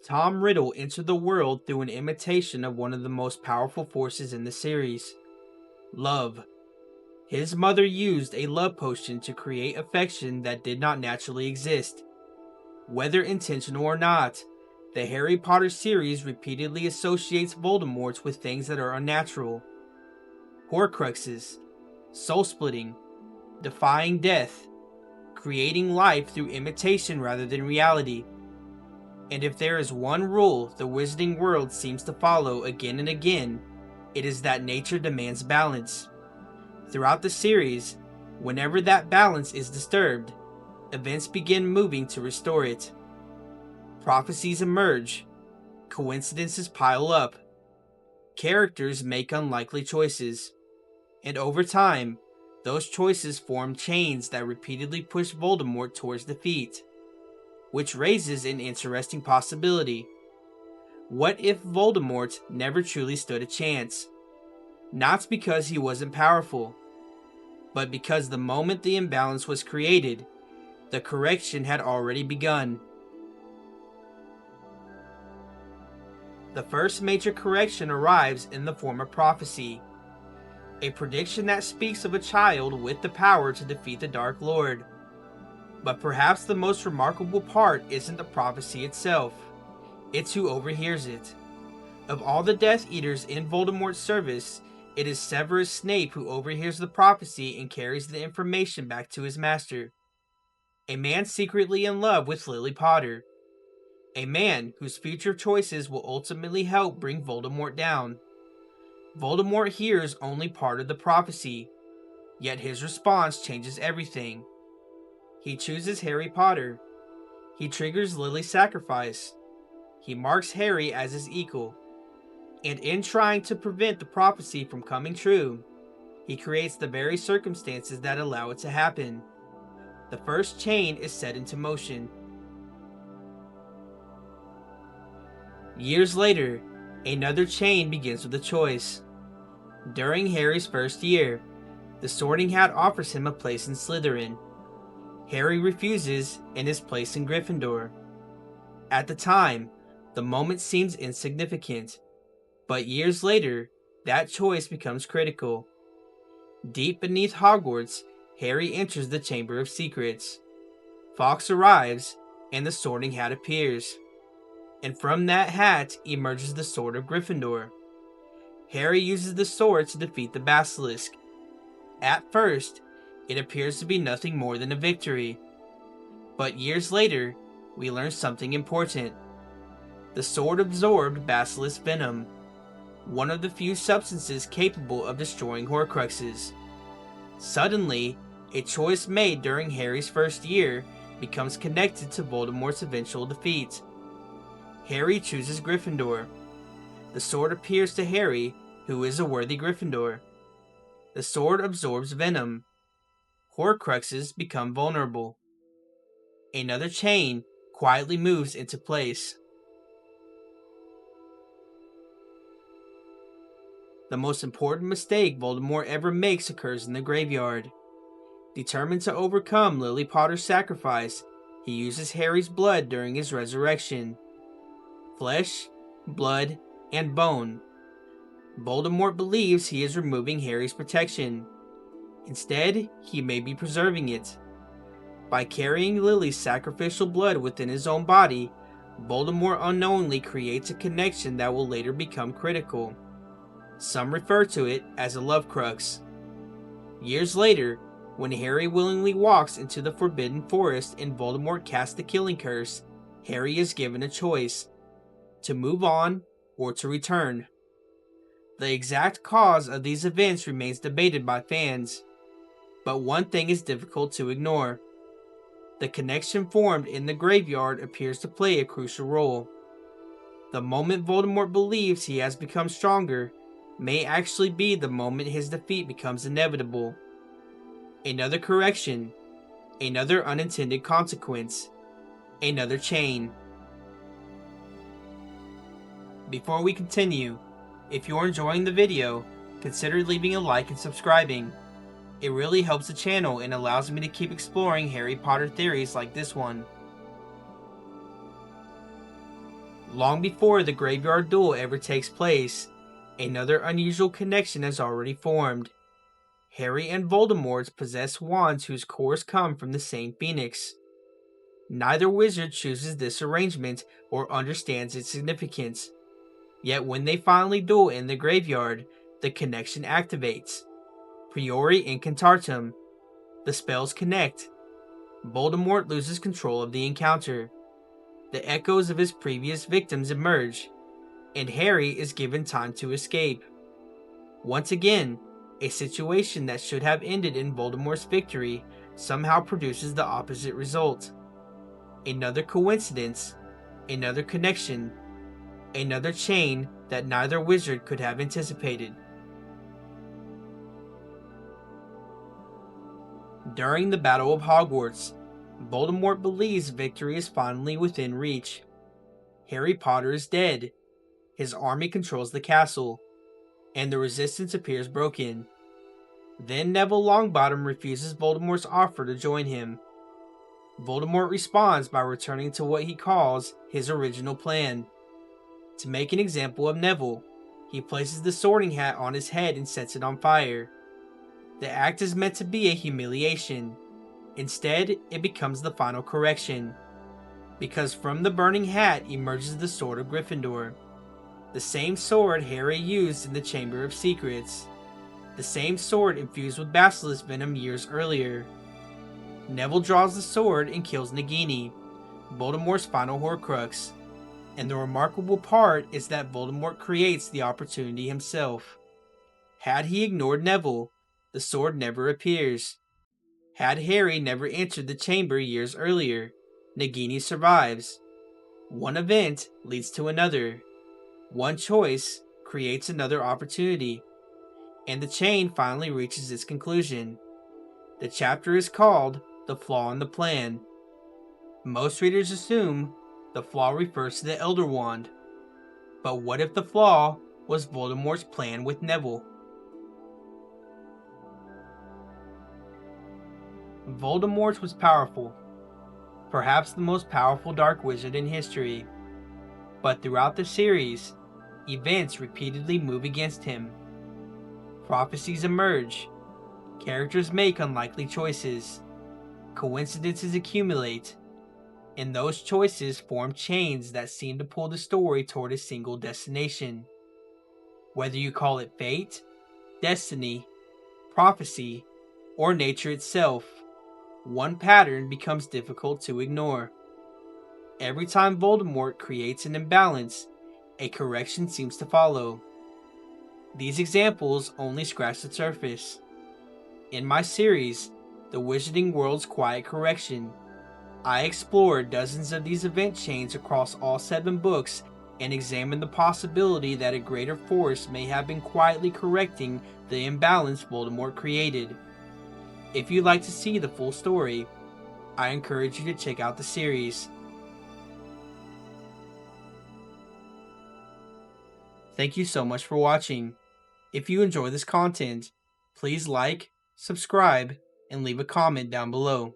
Tom Riddle entered the world through an imitation of one of the most powerful forces in the series, love. His mother used a love potion to create affection that did not naturally exist. Whether intentional or not, the Harry Potter series repeatedly associates Voldemort with things that are unnatural. Horcruxes, soul-splitting, defying death, creating life through imitation rather than reality. And if there is one rule the wizarding world seems to follow again and again, it is that nature demands balance. Throughout the series, whenever that balance is disturbed, events begin moving to restore it. Prophecies emerge, coincidences pile up, characters make unlikely choices, and over time, those choices form chains that repeatedly push Voldemort towards defeat. Which raises an interesting possibility. What if Voldemort never truly stood a chance? Not because he wasn't powerful, but because the moment the imbalance was created, the correction had already begun. The first major correction arrives in the form of prophecy, a prediction that speaks of a child with the power to defeat the Dark Lord. But perhaps the most remarkable part isn't the prophecy itself, it's who overhears it. Of all the Death Eaters in Voldemort's service, it is Severus Snape who overhears the prophecy and carries the information back to his master. A man secretly in love with Lily Potter. A man whose future choices will ultimately help bring Voldemort down. Voldemort hears only part of the prophecy, yet his response changes everything. He chooses Harry Potter. He triggers Lily's sacrifice. He marks Harry as his equal. And in trying to prevent the prophecy from coming true, he creates the very circumstances that allow it to happen. The first chain is set into motion. Years later, another chain begins with a choice. During Harry's first year, the Sorting Hat offers him a place in Slytherin. Harry refuses and is placed in Gryffindor. At the time, the moment seems insignificant, but years later, that choice becomes critical. Deep beneath Hogwarts, Harry enters the Chamber of Secrets. Fawkes arrives, and the Sorting Hat appears. And from that hat emerges the Sword of Gryffindor. Harry uses the sword to defeat the Basilisk. At first, it appears to be nothing more than a victory. But years later, we learn something important. The sword absorbed Basilisk venom, one of the few substances capable of destroying Horcruxes. Suddenly, a choice made during Harry's first year becomes connected to Voldemort's eventual defeat. Harry chooses Gryffindor. The sword appears to Harry, who is a worthy Gryffindor. The sword absorbs venom. Horcruxes become vulnerable. Another chain quietly moves into place. The most important mistake Voldemort ever makes occurs in the graveyard. Determined to overcome Lily Potter's sacrifice, he uses Harry's blood during his resurrection. Flesh, blood, and bone. Voldemort believes he is removing Harry's protection. Instead, he may be preserving it. By carrying Lily's sacrificial blood within his own body, Voldemort unknowingly creates a connection that will later become critical. Some refer to it as a love crux. Years later, when Harry willingly walks into the Forbidden Forest and Voldemort casts the killing curse, Harry is given a choice: to move on or to return. The exact cause of these events remains debated by fans, but one thing is difficult to ignore. The connection formed in the graveyard appears to play a crucial role. The moment Voldemort believes he has become stronger may actually be the moment his defeat becomes inevitable. Another correction, another unintended consequence, another chain. Before we continue, if you're enjoying the video, consider leaving a like and subscribing. It really helps the channel and allows me to keep exploring Harry Potter theories like this one. Long before the graveyard duel ever takes place, another unusual connection has already formed. Harry and Voldemort possess wands whose cores come from the same phoenix. Neither wizard chooses this arrangement or understands its significance. Yet when they finally duel in the graveyard, the connection activates. Priori incantatem. The spells connect. Voldemort loses control of the encounter. The echoes of his previous victims emerge, and Harry is given time to escape. Once again, a situation that should have ended in Voldemort's victory somehow produces the opposite result. Another coincidence, another connection, another chain that neither wizard could have anticipated. During the Battle of Hogwarts, Voldemort believes victory is finally within reach. Harry Potter is dead, his army controls the castle, and the resistance appears broken. Then Neville Longbottom refuses Voldemort's offer to join him. Voldemort responds by returning to what he calls his original plan. To make an example of Neville, he places the sorting hat on his head and sets it on fire. The act is meant to be a humiliation. Instead, it becomes the final correction, because from the burning hat emerges the Sword of Gryffindor, the same sword Harry used in the Chamber of Secrets, the same sword infused with basilisk venom years earlier. Neville draws the sword and kills Nagini, Voldemort's final Horcrux, and the remarkable part is that Voldemort creates the opportunity himself. Had he ignored Neville, the sword never appears. Had Harry never entered the chamber years earlier, Nagini survives. One event leads to another. One choice creates another opportunity. And the chain finally reaches its conclusion. The chapter is called The Flaw in the Plan. Most readers assume the flaw refers to the Elder Wand. But what if the flaw was Voldemort's plan with Neville? Voldemort was powerful, perhaps the most powerful dark wizard in history. But throughout the series, events repeatedly move against him. Prophecies emerge, characters make unlikely choices, coincidences accumulate, and those choices form chains that seem to pull the story toward a single destination. Whether you call it fate, destiny, prophecy, or nature itself, one pattern becomes difficult to ignore. Every time Voldemort creates an imbalance, a correction seems to follow. These examples only scratch the surface. In my series, The Wizarding World's Quiet Correction, I explore dozens of these event chains across all 7 books and examine the possibility that a greater force may have been quietly correcting the imbalance Voldemort created. If you'd like to see the full story, I encourage you to check out the series. Thank you so much for watching. If you enjoy this content, please like, subscribe, and leave a comment down below.